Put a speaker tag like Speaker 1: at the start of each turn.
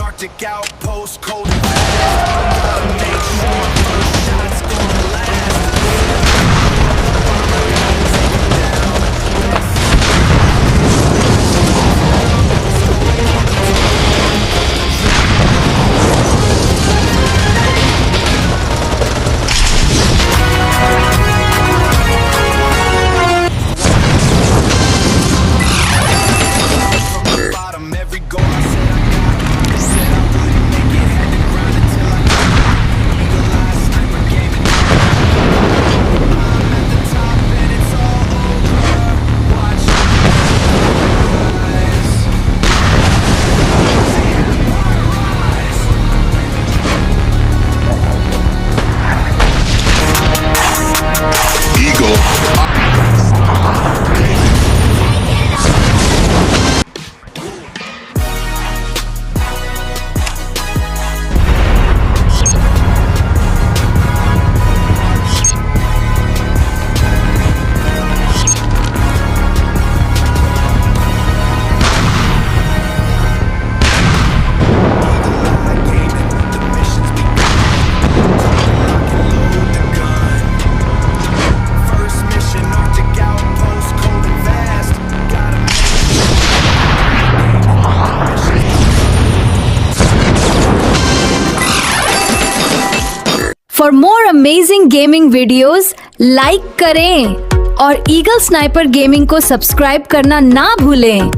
Speaker 1: Arctic outpost, cold and fast. Gotta make sure my first shot's gonna last. From the bottom, every goal I said I got. Said I wouldn't make it, had to grind until I got it. Eagle-eyed sniper gaming. I'm at the top and it's all over. Watch rise. See empire rise. Eagle-eyed gaming, the mission's begun. Lock and load the gun. First mission, Arctic outpost, cold and vast. Gotta make
Speaker 2: For more amazing gaming videos, like करें और eagle sniper gaming को subscribe करना ना भूलें।